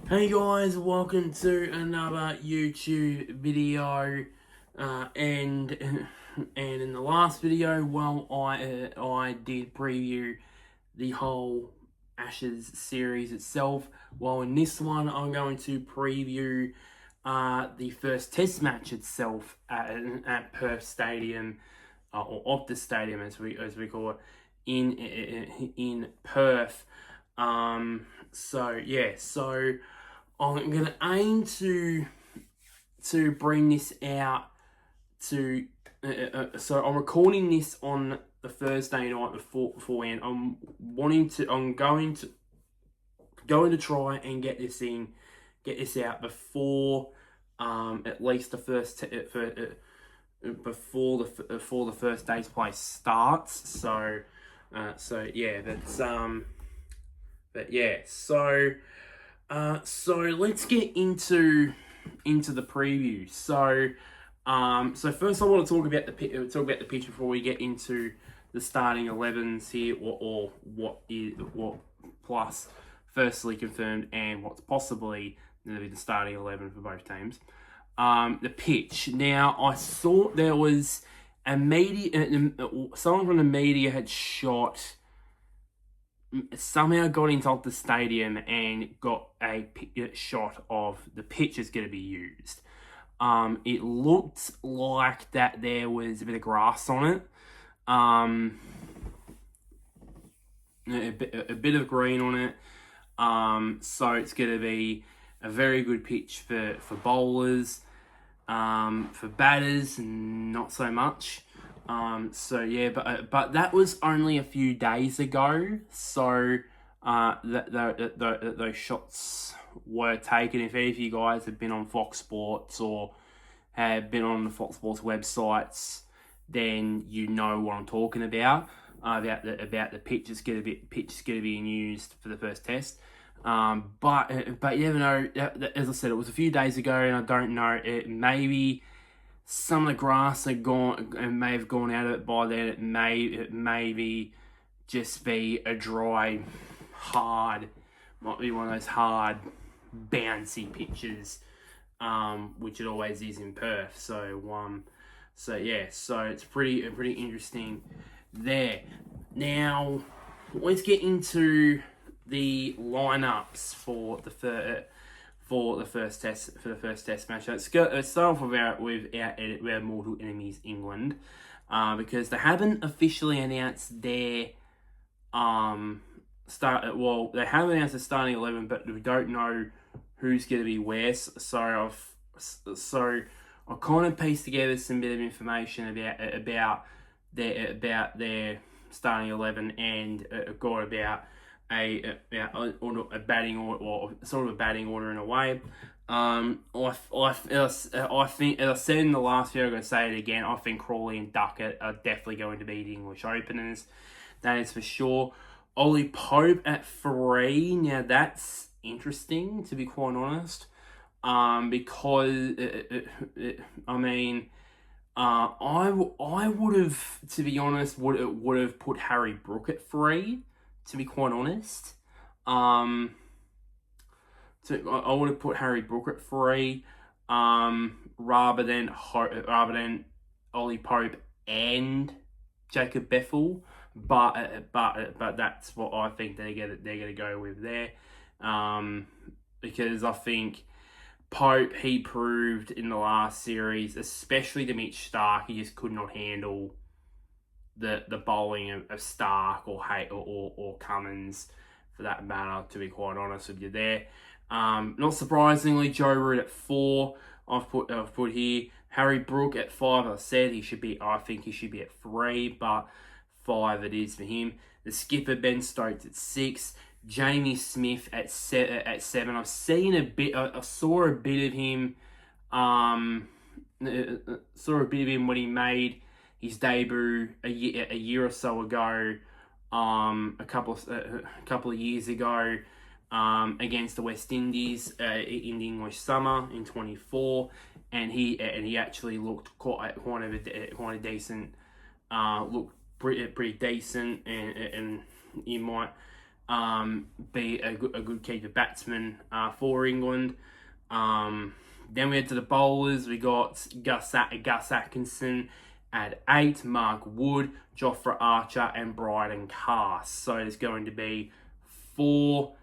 Hey guys, welcome to another YouTube video. And in the last video, well, I did preview the whole Ashes series itself. Well, in this one, I'm going to preview the first Test match itself at Perth Stadium, or Optus Stadium as we call it, in Perth. So I'm gonna aim to bring this out to. So I'm recording this on the Thursday night beforehand. I'm going to try and get this out before at least the first before the first day's play starts. So let's get into the preview. So first I want to talk about the pitch before we get into the starting 11s here, or what plus firstly confirmed and what's possibly going to be the starting 11 for both teams. The pitch. Now I thought there was a media, someone from the media had somehow got into the stadium and got a shot of the pitch is going to be used. It looked like that there was a bit of grass on it, a bit of green on it. So it's going to be a very good pitch for bowlers, for batters, not so much. But that was only a few days ago. So those shots were taken. If any of you guys have been on Fox Sports or have been on the Fox Sports websites, then you know what I'm talking about. About the pitch is going to be used for the first test. But you never know. As I said, it was a few days ago, and I don't know. It maybe some of the grass had gone and may have gone out of it by then. It may just be a dry, hard, might be one of those hard, bouncy pitches, which it always is in Perth. So it's pretty interesting there. Now let's get into the lineups for the first test match. Let's start off with our mortal enemies, England, because they haven't officially announced their start. Well, they haven't announced the starting 11, but we don't know who's going to be where. So I kind of pieced together some bit of information about their starting 11 and got about a batting order, or sort of a batting order in a way. I think, as I said in the last video, I'm going to say it again. I think Crawley and Duckett are definitely going to be the English openers. That is for sure. Ollie Pope at 3. Now that's interesting, to be quite honest, because I would have, to be honest, would have put Harry Brook at 3. To be quite honest, I would have put Harry Brook at 3, rather than Ollie Pope and Jacob Bethel. But that's what I think they're gonna go with there, because I think Pope, he proved in the last series, especially to Mitch Starc, he just could not handle the bowling of Starc or Cummins, for that matter, to be quite honest with you there. Not surprisingly, Joe Root at 4. I've put here. Harry Brook at 5. I think he should be at 3, but 5 it is for him. The skipper, Ben Stokes, at 6. Jamie Smith at 7. I saw a bit of him. When he made his debut a year or so ago, a couple of years ago, against the West Indies in the English summer in 24, and he actually looked quite a decent, looked pretty decent, and you might be a good keeper batsman for England. Then we head to the bowlers. We got Gus Atkinson at 8, Mark Wood, Jofra Archer, and Bryden Cass. So there's going to be 4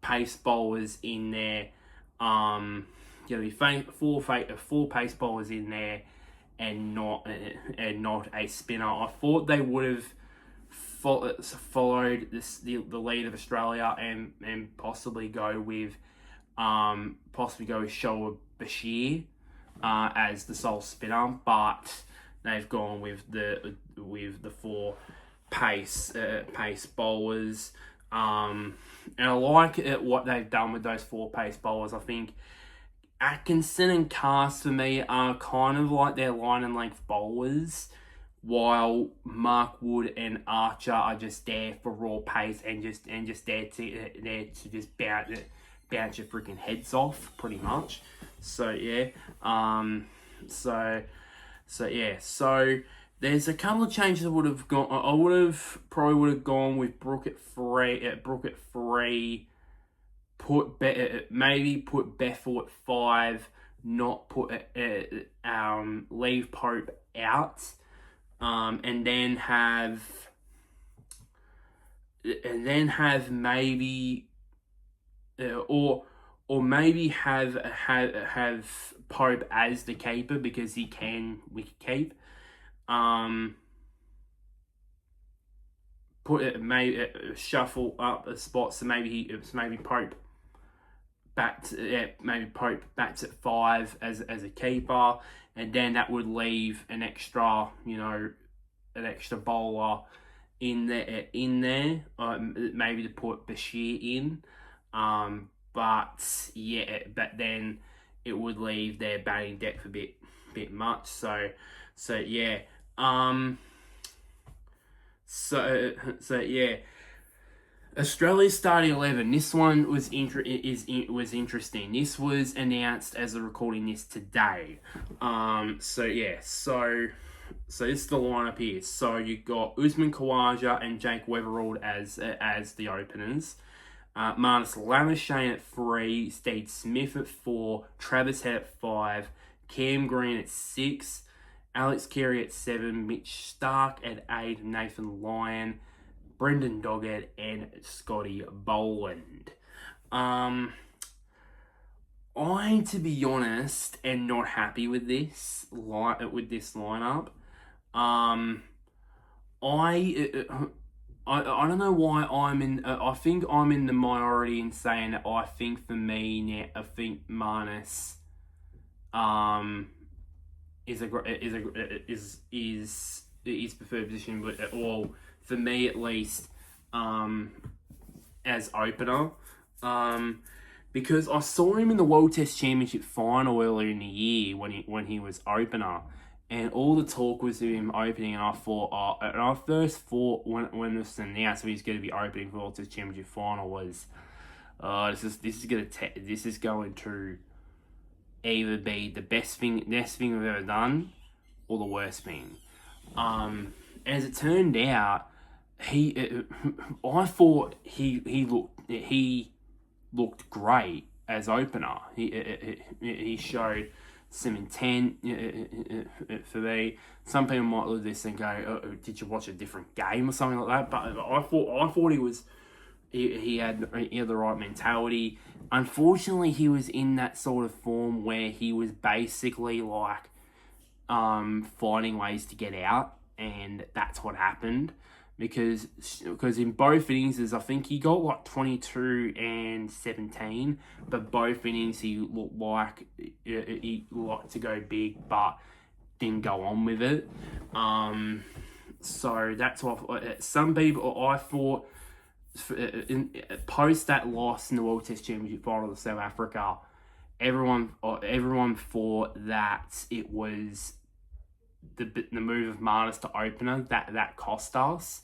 pace bowlers in there. Going to be 4 pace bowlers in there, and not a spinner. I thought they would have followed the lead of Australia and possibly go with Shoaib Bashir as the sole spinner, but they've gone with the 4 pace bowlers. And I like what they've done with those 4 pace bowlers. I think Atkinson and Cass for me are kind of like their line and length bowlers, while Mark Wood and Archer are just there for raw pace and just there to just bounce your freaking heads off, pretty much. So yeah, so there's a couple of changes I would have gone. I probably would have gone with Brook at 3. Maybe put Bethel at 5. Not put leave Pope out. And then have maybe or maybe have Pope as the keeper because we can keep. Shuffle up a spot, so maybe Pope Pope bats at 5 as a keeper, and then that would leave an extra bowler in there. Maybe to put Bashir in, but then it would leave their batting depth a bit much. So yeah. Australia's starting 11. This one was interesting. This was announced as of recording this today. So this is the lineup here. So you got Usman Khawaja and Jake Weatherald as the openers. Marnus Lamashane at 3, Steve Smith at 4, Travis Head at 5, Cam Green at 6, Alex Carey at 7, Mitch Stark at 8, Nathan Lyon, Brendan Doggett, and Scotty Boland. I'm, to be honest, am not happy with this lineup. I don't know why I'm in. I think I'm in the minority in saying that I think for me now, I think Marnus is preferred position, but for me at least, as opener, because I saw him in the World Test Championship final earlier in the year when he was opener, and all the talk was of him opening, and I first thought when it was announced that he was going to be opening for the World Test Championship final was, this is going to either be the best thing we've ever done, or the worst thing. As it turned out, I thought he looked great as opener. He showed some intent for me. Some people might look at this and go, oh, "Did you watch a different game or something like that?" But I thought he had the right mentality. Unfortunately, he was in that sort of form where he was basically like finding ways to get out, and that's what happened. Because in both innings, I think he got like 22 and 17, but both innings he looked like he liked to go big, but didn't go on with it. So that's what some people, I thought, post that loss in the World Test Championship final of South Africa, everyone thought that it was the move of Marnus to opener that cost us.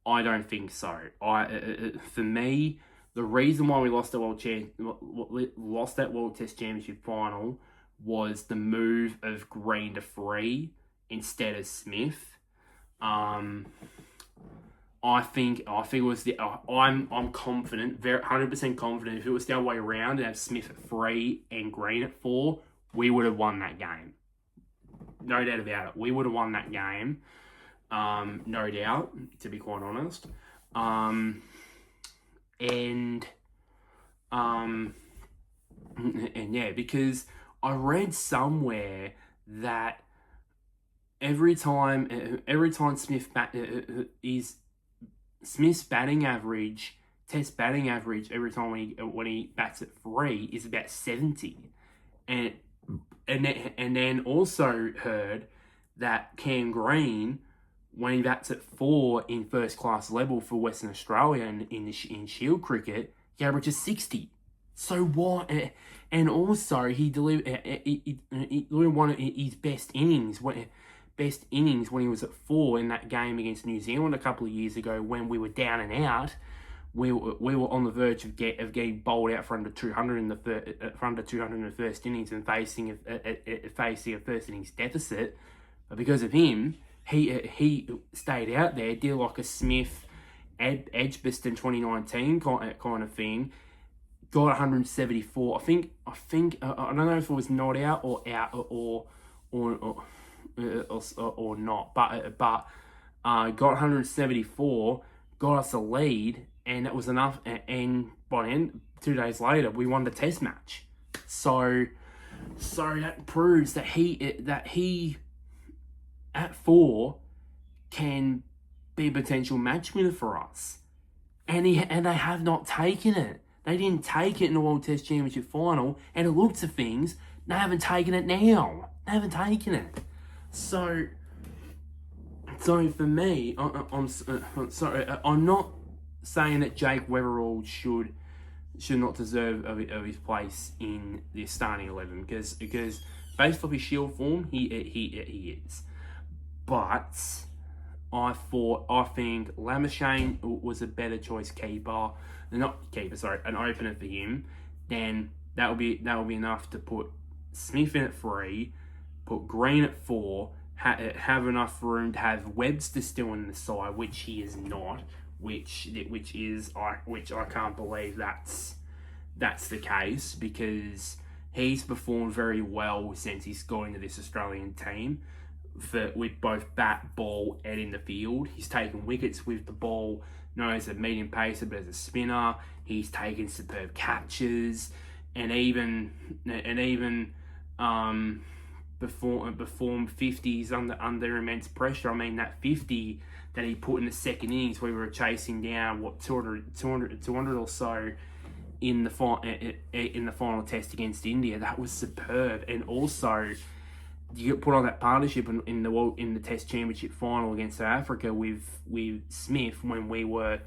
I don't think so. For me, the reason why we lost that World Test Championship final was the move of Green to 3 instead of Smith. I I think it was I'm confident, very 100% confident. If it was the other way around and have Smith at 3 and Green at 4, we would have won that game. No doubt about it. We would have won that game. No doubt, to be quite honest. And yeah, because I read somewhere that every time Smith's batting average, test batting average, every time when he bats at 3 is about 70, and then also heard that Cam Green, when he bats at 4 in first class level for Western Australia and in Shield cricket, he averages 60. So why? And also he delivered one of his best innings when he was at 4 in that game against New Zealand a couple of years ago, when we were down and out. We were on the verge of getting bowled out for under 200 in the first innings and facing a first innings deficit. But because of him, he stayed out there, did like a Smith, Edgbaston 2019 kind of thing. Got 174. I think I don't know if it was not out or not, but got 174, got us a lead, and that was enough. And by the end, 2 days later, we won the Test match. So that proves that he at 4 can be a potential match winner for us, and they have not taken it. They didn't take it in the World Test Championship final, and it looks of things, they haven't taken it now. They haven't taken it. So for me, I'm not saying that Jake Weatherall should not deserve of his place in the starting 11, because based off his Shield form, he is. But I think Lamashane was a better choice an opener for him. Then that will be enough to put Smith in at 3, put Green at 4, have enough room to have Webster still in the side, which he is not, which I can't believe that's the case, because he's performed very well since he's got into this Australian team, with both bat, ball, and in the field. He's taken wickets with the ball, not as a medium pacer, but as a spinner. He's taken superb catches, and even performed 50s under immense pressure. I mean, that 50 that he put in the second innings, we were chasing down 200 or so in the final test against India. That was superb. And also, you get put on that partnership in the Test Championship final against South Africa with Smith, when we were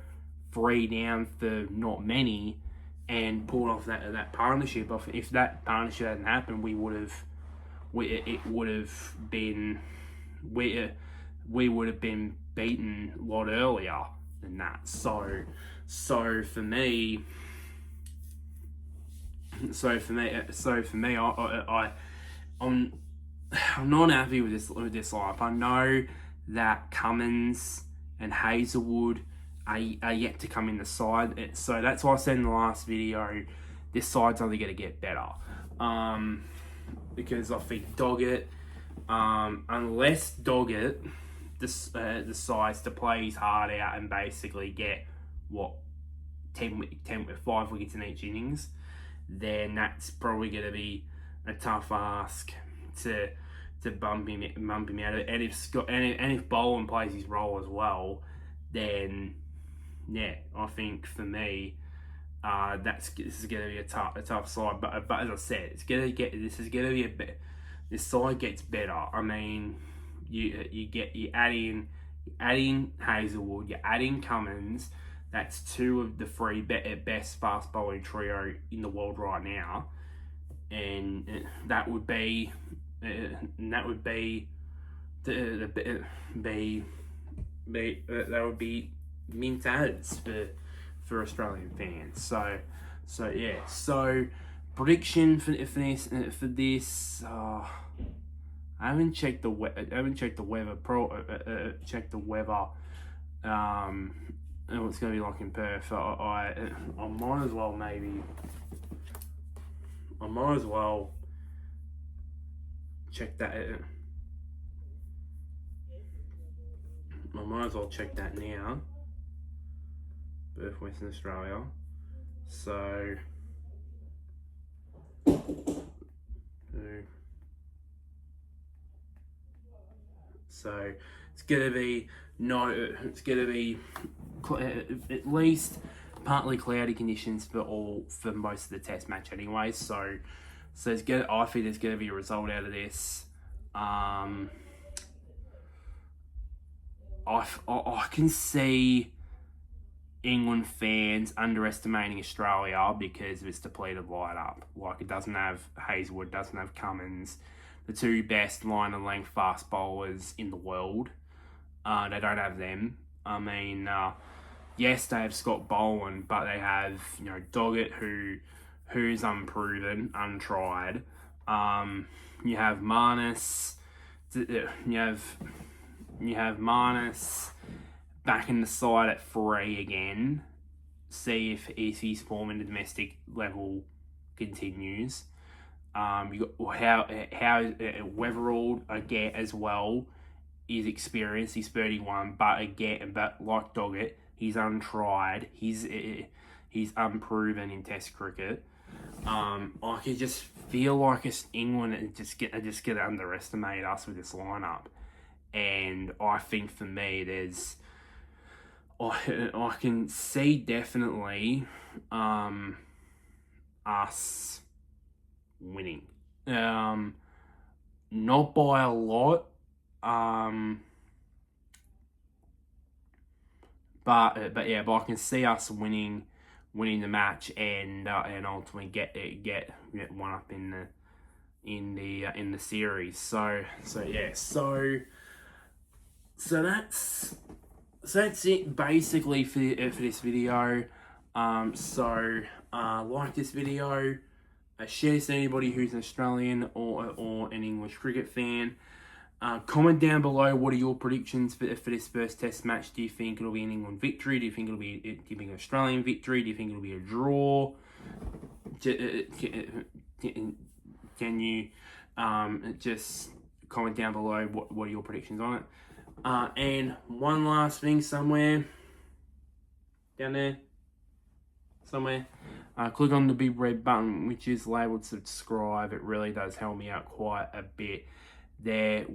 3 down for not many, and pulled off that partnership. If that partnership hadn't happened, we would have been beaten a lot earlier than that. So for me, I'm not happy with this lineup. I know that Cummins and Hazelwood are yet to come in the side. So that's why I said in the last video, this side's only going to get better. Because I think Doggett, unless Doggett decides to play his heart out and basically get 5 wickets in each innings, then that's probably going to be a tough ask to bump him out of it. And if Bowen plays his role as well, then yeah, I think for me, this is going to be a tough side. But as I said, this side gets better. I mean, you add in Hazelwood, you add in Cummins. That's 2 of the 3 best fast bowling trio in the world right now, and that would be mint ads for Australian fans. So yeah. So prediction for this. I haven't checked the weather. Checked the weather and what's going to be like in Perth. I might as well check that. I might as well check that now. Perth, Western Australia. So it's gonna be at least partly cloudy conditions for most of the test match anyway. So I think there's gonna be a result out of this. I can see England fans underestimating Australia because of its depleted lineup. Like, it doesn't have Hazelwood, doesn't have Cummins, the two best line and length fast bowlers in the world. They don't have them. I mean, yes, they have Scott Boland, but they have, Doggett, who's unproven, untried. You have Marnus. You have Marnus back in the side at 3 again. See if his form in the domestic level continues. You got how Weatherall again as well is experienced. He's 31, but like Doggett, he's untried. He's unproven in Test cricket. I can just feel like it's England and just get to underestimate us with this lineup. And I think for me, I can see definitely us winning. Not by a lot. But I can see us winning the match and ultimately get one up in the series. So that's it basically for this video. Like this video, share this to anybody who's an Australian or an English cricket fan. Comment down below, what are your predictions for this first test match? Do you think it'll be an England victory? Do you think it'll be an Australian victory? Do you think it'll be a draw? Can you just comment down below what are your predictions on it? And one last thing, somewhere down there, click on the big red button which is labeled subscribe. It really does help me out quite a bit there,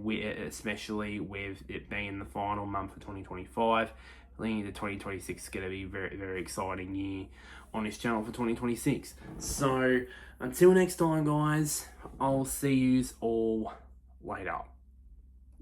especially with it being the final month of 2025. Leading into 2026 is going to be a very, very exciting year on this channel for 2026. So until next time, guys, I'll see yous all later.